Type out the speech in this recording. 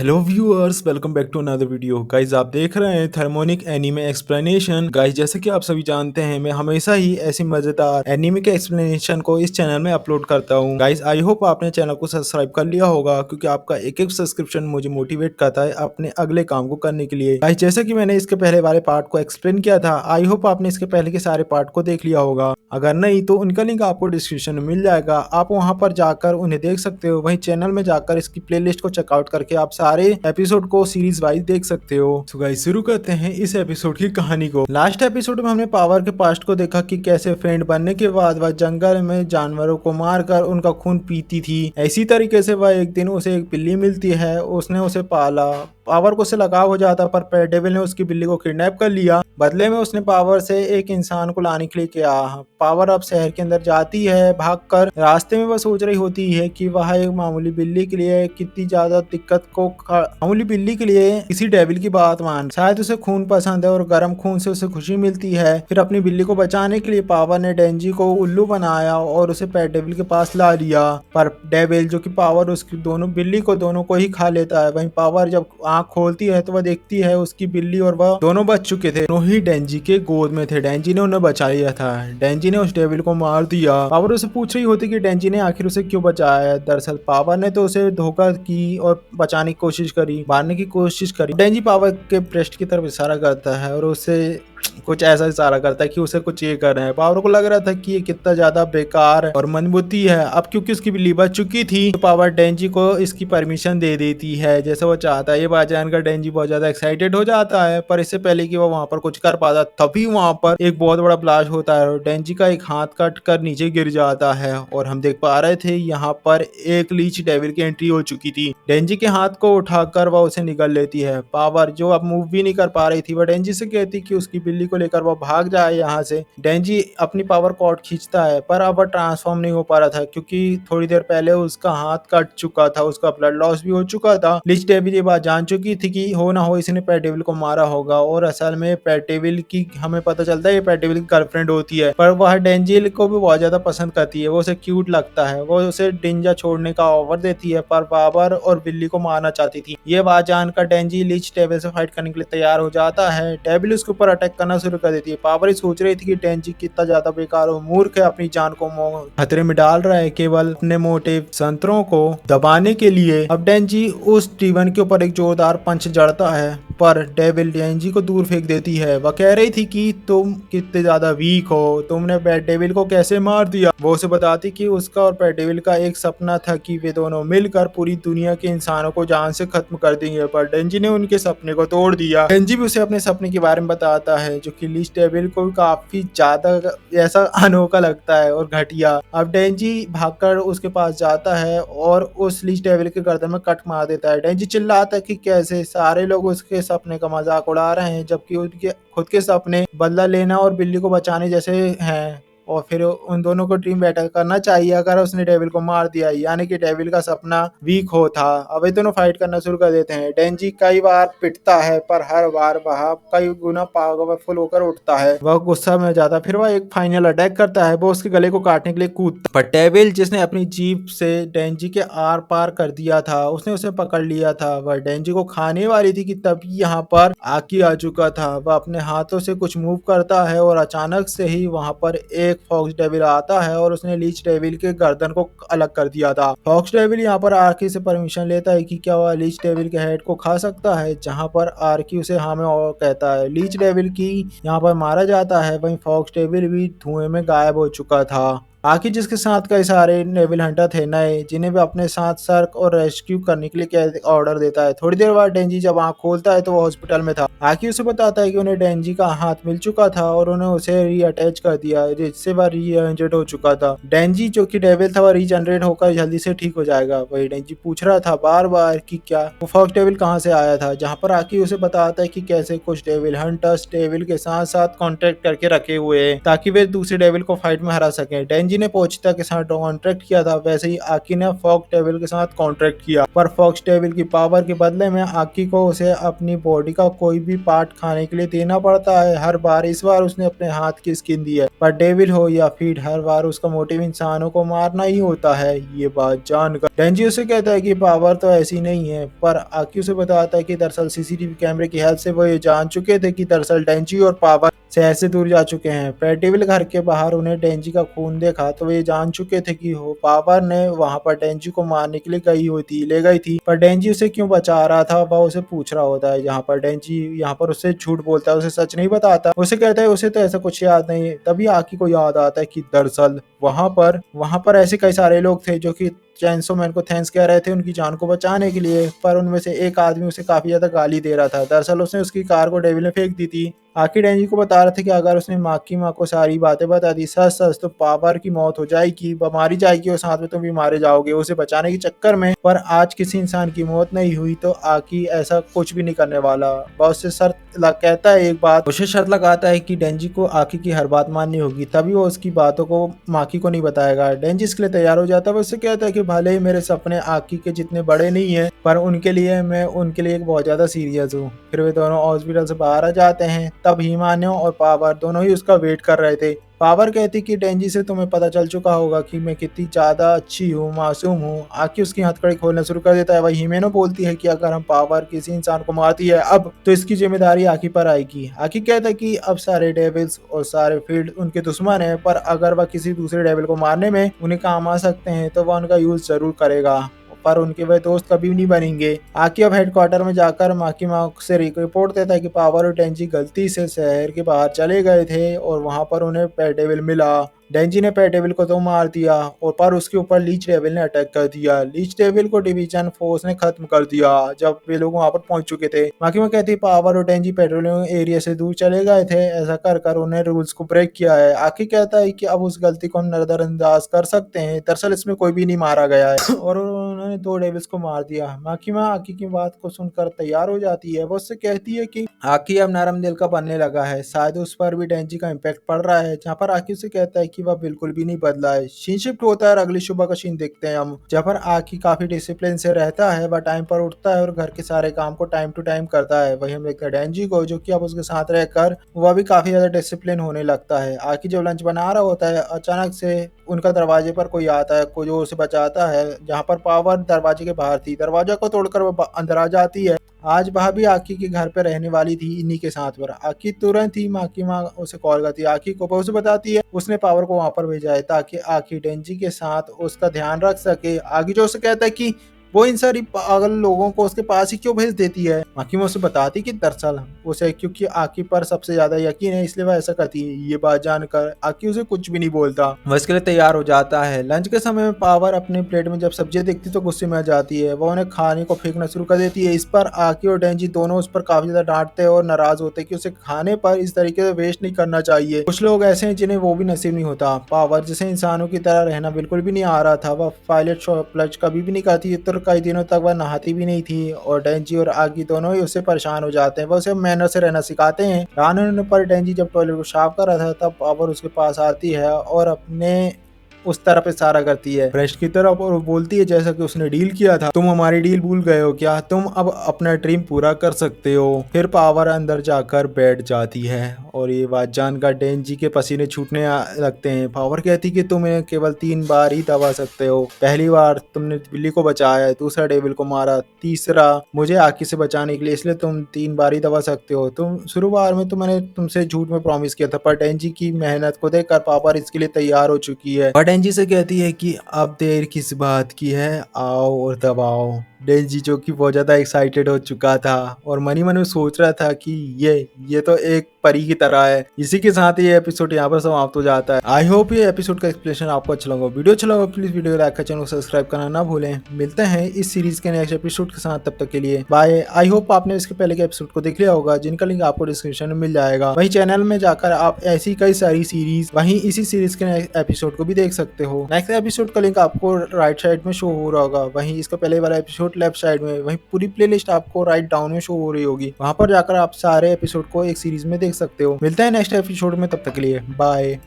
Hello viewers, welcome back to another video. Guys आप देख रहे हैं थर्मोनिक एनीमे एक्सप्लेनेशन। गाइज जैसे कि आप सभी जानते हैं, मैं हमेशा ही ऐसी मजेदार एनीमे के एक्सप्लेनेशन को इस चैनल में अपलोड करता हूं। गाइज आई होप आपने चैनल को सब्सक्राइब कर लिया होगा, क्योंकि आपका एक एक सब्सक्रिप्शन मुझे मोटिवेट करता है अपने अगले काम को करने के लिए। गाइज जैसे कि मैंने इसके पहले वाले पार्ट को एक्सप्लेन किया था, आई होप आपने इसके पहले के सारे पार्ट को देख लिया होगा। अगर नहीं तो उनका लिंक आपको डिस्क्रिप्शन में मिल जाएगा, आप वहां पर जाकर उन्हें देख सकते हो। वहीं चैनल में जाकर इसकी प्लेलिस्ट को चेकआउट करके आप सारे एपिसोड को सीरीज वाइज देख सकते हो। तो गाइस शुरू करते हैं इस एपिसोड की कहानी को। लास्ट एपिसोड में हमने पावर के पास्ट को देखा कि कैसे फ्रेंड बनने के बाद वह जंगल में जानवरों को मारकर उनका खून पीती थी। इसी तरीके से वह एक दिन उसे एक बिल्ली मिलती है, उसने उसे पाला। पावर को से लगाव हो जाता, पर डेविल ने उसकी बिल्ली को किडनैप कर लिया। बदले में उसने पावर से एक इंसान को लाने के लिए किया। पावर अब शहर के अंदर जाती है भागकर। रास्ते में वह सोच रही होती है कि वह एक मामूली बिल्ली के लिए कितनी ज्यादा दिक्कत को मामूली बिल्ली के लिए किसी डेविल की बात मान। शायद उसे खून पसंद है और गर्म खून से उसे खुशी मिलती है। फिर अपनी बिल्ली को बचाने के लिए पावर ने डेंजी को उल्लू बनाया और उसे पेट डेविल के पास ला लिया। पर डेविल जो कि पावर उसकी दोनों को ही खा लेता है। वहीं पावर जब आँख खोलती है तो वह देखती है उसकी बिल्ली और वह दोनों बच चुके थे। दोनों ही डेंजी के गोद में थे। डेंजी ने उन्हें बचा लिया था। डेंजी ने उस डेविल को मार दिया। पावर उसे पूछ रही होती कि डेंजी ने आखिर उसे क्यों बचाया। दरअसल पावर ने तो उसे धोखा की और बचाने की कोशिश करी, मारने की कोशिश करी। डेंजी पावर के ब्रेस्ट की तरफ इशारा करता है और उसे कुछ ऐसा इशारा करता है कि उसे कुछ ये कर रहे हैं। पावर को लग रहा था कि ये कितना ज्यादा बेकार और मनबुद्धि है। अब क्योंकि उसकी बिल्ली बच चुकी थी तो पावर डेंजी को इसकी परमिशन दे देती है जैसे वो चाहता है। ये बात जानकर डेंजी बहुत ज्यादा एक्साइटेड हो जाता है, पर इससे पहले कि वो वहां पर कुछ कर पाता तभी वहां पर एक बहुत बड़ा ब्लास्ट होता है और डेंजी का एक हाथ कट कर नीचे गिर जाता है। और हम देख पा रहे थे यहाँ पर एक लीच डेविल की एंट्री हो चुकी थी। डेंजी के हाथ को उठाकर वह उसे निगल लेती है। पावर जो अब मूव भी नहीं कर पा रही थी, वह डेंजी से कहती कि उसकी बिल्ली को लेकर वह भाग जाए यहाँ से। डेंजी अपनी पावर कॉर्ड खींचता है, पर अब वह ट्रांसफॉर्म नहीं हो पा रहा था, क्योंकि थोड़ी देर पहले उसका हाथ कट चुका था, उसका ब्लड लॉस भी हो चुका था। लिच डेविल ये बात जान चुकी थी कि हो ना हो इसने पेट डेविल को मारा होगा। और असल में पेट डेविल की हमें पता चलता है ये पेट डेविल की गर्लफ्रेंड होती है, पर वह डेंजी को भी बहुत ज्यादा पसंद करती है। वो उसे क्यूट लगता है। वो उसे डिंजा छोड़ने का ऑफर देती है, पर पावर और बिल्ली को मारना चाहती थी। ये बात जानकर डेंजी लिच डेविल से फाइट करने के लिए तैयार हो जाता है। डेविल उसके ऊपर अटैक करना शुरू कर देती है। पावर ही सोच रही थी कि डेंजी कितना ज्यादा बेकार और मूर्ख है, अपनी जान को खतरे में डाल रहा है केवल अपने मोटे संतरों को दबाने के लिए। अब डेंजी उस स्टीवन के ऊपर एक जोरदार पंच जड़ता है, पर डेविल डेंजी को दूर फेंक देती है। वह कह रही थी कि तुम कितने ज्यादा वीक हो, तुमने पेट डेविल को कैसे मार दिया। वो उसे बताती कि उसका और पेट डेविल का एक सपना था कि वे दोनों मिलकर पूरी दुनिया के इंसानों को जान से खत्म कर देंगे, पर डेंजी ने उनके सपने को तोड़ दिया। डेंजी भी उसे अपने सपने के बारे में बताता है, जो कि लिच डेविल को काफी ज्यादा ऐसा अनोखा लगता है और घटिया। अब डेंजी भागकर उसके पास जाता है और उस लिच डेविल के गर्दन में कट मार देता है। डेंजी चिल्लाता है कि कैसे सारे लोग उसके सपने का मजाक उड़ा रहे हैं, जबकि उनके खुद के सपने बदला लेना और बिल्ली को बचाने जैसे हैं। और फिर उन दोनों को टीम बैटल करना चाहिए अगर उसने डेविल को मार दिया, यानी कि डेविल का सपना वीक हो था। अब ये दोनों फाइट करना शुरू कर देते हैं। डेंजी कई बार पिटता है, पर हर बार वह कई गुना पावरफुल होकर उठता है। वह गुस्सा में जाता है। फिर वह एक फाइनल अटैक करता है। वो उसके गले को काटने के लिए कूदता, पर डेविल जिसने अपनी जीभ से डेंजी के आर पार कर दिया था, उसने उसे पकड़ लिया था। वह डेंजी को खाने वाली थी कि तभी यहाँ पर आकी आ चुका था। वह अपने हाथों से कुछ मूव करता है और अचानक से ही वहां पर एक फॉक्स डेविल आता है और उसने लीच डेविल के गर्दन को अलग कर दिया था। फॉक्स डेविल यहाँ पर आर्की से परमिशन लेता है कि क्या वह लीच डेविल के हेड को खा सकता है, जहाँ पर आर्की उसे हाँ में और कहता है। लीच डेविल की यहाँ पर मारा जाता है। वहीं फॉक्स डेविल भी धुएं में गायब हो चुका था। आखि जिसके साथ कई सारे डेविल हंटर थे नए, जिन्हें भी अपने साथ सर्च और रेस्क्यू करने के लिए ऑर्डर देता है। थोड़ी देर बाद डेंजी जब आँख खोलता है तो वो हॉस्पिटल में था। आखि उसे बताता है कि उन्हें डेंजी का हाथ मिल चुका था और उन्हें उसे रीअटैच कर दिया, जिससे वह रीजनरेट हो चुका था। डेंजी जो कि डेविल था वह रीजनरेट होकर जल्दी से ठीक हो जाएगा। वही डेंजी पूछ रहा था बार बार कि क्या वो फॉक्स डेविल कहाँ से आया था, जहाँ पर आखि उसे बताता है कि कैसे कुछ डेविल हंटर्स डेविल के साथ साथ कॉन्टेक्ट करके रखे हुए हैं ताकि वे दूसरे डेविल को फाइट में हरा सके। डेंजी ने पोचिता के साथ कॉन्ट्रैक्ट किया था, वैसे ही आकी ने फॉक्स टेबल के साथ कॉन्ट्रैक्ट किया। पर फॉक्स टेबल की पावर के बदले में आकी को उसे अपनी बॉडी का कोई भी पार्ट खाने के लिए देना पड़ता है हर बार। इस बार उसने अपने हाथ की स्किन दी है, पर डेविल हो या फीड, हर बार उसका मोटिव इंसानों को मारना ही होता है। ये बात जानकर डेंजी उसे कहता है कि पावर तो ऐसी नहीं है, पर आकी उसे बताता है कि दरअसल सीसीटीवी कैमरे की हेल्प से वो ये जान चुके थे कि दरअसल डेंजी और पावर से ऐसे दूर जा चुके हैं। डेविल घर के बाहर उन्हें डेंजी का खून देखा तो वे जान चुके थे कि वो पावर ने वहां पर डेंजी को मारने के लिए ले गई थी। पर डेंजी उसे क्यों बचा रहा था वह उसे पूछ रहा होता है। यहाँ पर डेंजी यहाँ पर उससे झूठ बोलता है, उसे सच नहीं बताता। उसे कहता है उसे तो ऐसा कुछ याद नहीं है। तभी आकी को याद आता है कि दरअसल वहां पर ऐसे कई सारे लोग थे जो कि चैनसो मैन को थैंक्स कह रहे थे उनकी जान को बचाने के लिए, पर उनमें से एक आदमी उसे काफी ज्यादा गाली दे रहा था। दरअसल उसने उसकी कार को डेविल ने फेंक दी थी। आकी डेंजी को बता रहे थे कि अगर उसने माँ को सारी बातें बता दी सच सच तो पावर की मौत हो जाएगी, मारी जाएगी और साथ में तुम भी मारे जाओगे उसे बचाने के चक्कर में। पर आज किसी इंसान की मौत नहीं हुई तो आकी ऐसा कुछ भी नहीं करने वाला। वह उससे कहता है एक बात, उसे शर्त लगाता है कि डेंजी को आकी की हर बात माननी होगी, तभी वो उसकी बातों को माकी को नहीं बताएगा। डेंजी इसके लिए तैयार हो जाता है। वो उससे कहता है कि भले ही मेरे सपने आकी के जितने बड़े नहीं है, पर मैं उनके लिए बहुत ज्यादा सीरियस हूँ। फिर वे दोनों हॉस्पिटल से बाहर आ जाते हैं। तब हिमान्यो और पावर दोनों ही उसका वेट कर रहे थे। पावर कहती कि डेंजी से तुम्हें पता चल चुका होगा कि मैं कितनी ज्यादा अच्छी हूँ, मासूम हूँ। आकी उसकी हथकड़ी खोलना शुरू कर देता है। वही हिमेनो बोलती है कि अगर हम पावर किसी इंसान को मारती है अब तो इसकी जिम्मेदारी आकी पर आएगी। आकी कहता है कि अब सारे डेविल्स और सारे फील्ड उनके दुश्मन है, पर अगर वह किसी दूसरे डेविल को मारने में उन्हें काम आ सकते हैं तो वह उनका यूज जरूर करेगा, पर उनके वह दोस्त कभी नहीं बनेंगे। आकी अब हेडक्वार्टर में जाकर माकी माँ से रिपोर्ट देता है कि पावर और डेंजी गलती से शहर के बाहर चले गए थे और वहां पर उन्हें डेविल मिला। डेंजी ने डेविल को तो मार दिया और पर उसके ऊपर लीच डेविल ने अटैक कर दिया। लीच डेविल को डिवीजन फोर्स ने खत्म कर दिया जब वे लोग वहां पर पहुंच चुके थे। माकी में कहती पावर और डेंजी पेट्रोलिंग एरिया से दूर चले गए थे, ऐसा कर उन्हें रूल्स को ब्रेक किया है। आकी कहता है कि अब उस गलती को हम नजरअंदाज कर सकते हैं, दरअसल इसमें कोई भी नहीं मारा गया है और उन्होंने 2 डेविल्स को मार दिया। माकी माँ आकी की बात को सुनकर तैयार हो जाती है। वो उससे कहती है कि आकी अब नरम दिल का बनने लगा है, शायद उस पर भी डेंजी का इम्पैक्ट पड़ रहा है। जहाँ पर आकी उसे कहता है कि वह बिल्कुल भी नहीं बदला है। सीन शिफ्ट होता है और अगली सुबह का सीन देखते हैं हम, जहाँ पर आकी काफी डिसिप्लिन से रहता है। वह टाइम पर उठता है और घर के सारे काम को टाइम टू टाइम करता है। वही हम देखते हैं डेंजी को जो कि अब उसके साथ रहकर वह भी काफी ज्यादा डिसिप्लिन होने लगता है। आकी जब लंच बना रहा होता है अचानक से उनका दरवाजे पर कोई आता है जो उसे बचाता है। जहाँ पर पावर दरवाजे के बाहर थी, दरवाजा को तोड़कर वो अंदर आ जाती है। आज वह भी आकी के घर पे रहने वाली थी इन्हीं के साथ। पर आकी तुरंत ही माकी माँ उसे कॉल करती है। आकी को उसे बताती है उसने पावर को वहां पर भेजा है ताकि आकी डेंजी के साथ उसका ध्यान रख सके। आगे जो उसे कहता है कि वो इन सारी पागल लोगों को उसके पास ही क्यों भेज देती है। माकी में उसे बताती कि दरअसल उसे क्योंकि आकी पर सबसे ज्यादा यकीन है इसलिए वह ऐसा करती है। ये बात जानकर आकी उसे कुछ भी नहीं बोलता, वह इसके लिए तैयार हो जाता है। लंच के समय में पावर अपने प्लेट में जब सब्जियां देखती तो गुस्से में आ जाती है। वह उन्हें खाने को फेंकना शुरू कर देती है। इस पर आकी और डेंजी दोनों उस पर काफी ज्यादा डांटते और नाराज होते कि उसे खाने पर इस तरीके से वेस्ट नहीं करना चाहिए। कुछ लोग ऐसे हैं जिन्हें वो भी नसीब नहीं होता। पावर जिसे इंसानों की तरह रहना बिल्कुल भी नहीं आ रहा था, वह पायलट प्लच कभी भी नहीं करती तो कई दिनों तक वह नहाती भी नहीं थी। और डेंजी और आगी दोनों ही उससे परेशान हो जाते हैं। वह उसे मैनर से रहना सिखाते हैं। रात होने पर डेंजी जब टॉयलेट को साफ कर रहा था तब पावर उसके पास आती है और अपने उस तरफ इशारा करती है, फ्रेश की तरफ, और वो बोलती है जैसा कि उसने डील किया था, तुम हमारी डील भूल गए हो क्या? तुम अब अपना ड्रीम पूरा कर सकते हो। फिर पावर अंदर जाकर बैठ जाती है और ये बात जानकर डेंजी के पसीने छूटने लगते हैं। पावर कहती कि तुम केवल 3 बार ही दबा सकते हो। पहली बार तुमने बिल्ली को बचाया, दूसरा डेविल को मारा, तीसरा मुझे आकी से बचाने के लिए, इसलिए तुम 3 बार ही दबा सकते हो। तुम शुरुआत में मैंने तुमसे झूठ में प्रॉमिस किया था, पर डेंजी की मेहनत को देखकर पावर इसके लिए तैयार हो चुकी है। डेंजी से कहती है कि अब देर किस बात की है, आओ और दबाओ। डेंजी जो कि बहुत ज्यादा एक्साइटेड हो चुका था और मनी मन में सोच रहा था कि ये तो एक परी की तरह है। इसी के साथ ये एपिसोड यहाँ पर समाप्त हो जाता है। आई होप ये एपिसोड का एक्सप्लेनेशन आपको अच्छा लगा। वीडियो अच्छा लगा प्लीज वीडियो लाइक कर, चैनल को सब्सक्राइब करना ना भूलें। मिलते हैं इस सीरीज के नेक्स्ट एपिसोड के साथ, तब तक के लिए बाय। आई होप आपने इसके पहले के एपिसोड को देख लिया होगा जिनका लिंक आपको डिस्क्रिप्शन में मिल जाएगा। वही चैनल में जाकर आप ऐसी कई सारी सीरीज वहीं इसी सीरीज के एपिसोड को भी देख सकते हो। नेक्स्ट एपिसोड का लिंक आपको राइट साइड में शो हो रहा होगा, वहीं इसका पहले वाला एपिसोड लेफ्ट साइड में, वहीं पूरी प्लेलिस्ट आपको राइट डाउन में शो हो रही होगी। वहां पर जाकर आप सारे एपिसोड को एक सीरीज में देख सकते हो। मिलते हैं नेक्स्ट एपिसोड में, तब तक के लिए बाय।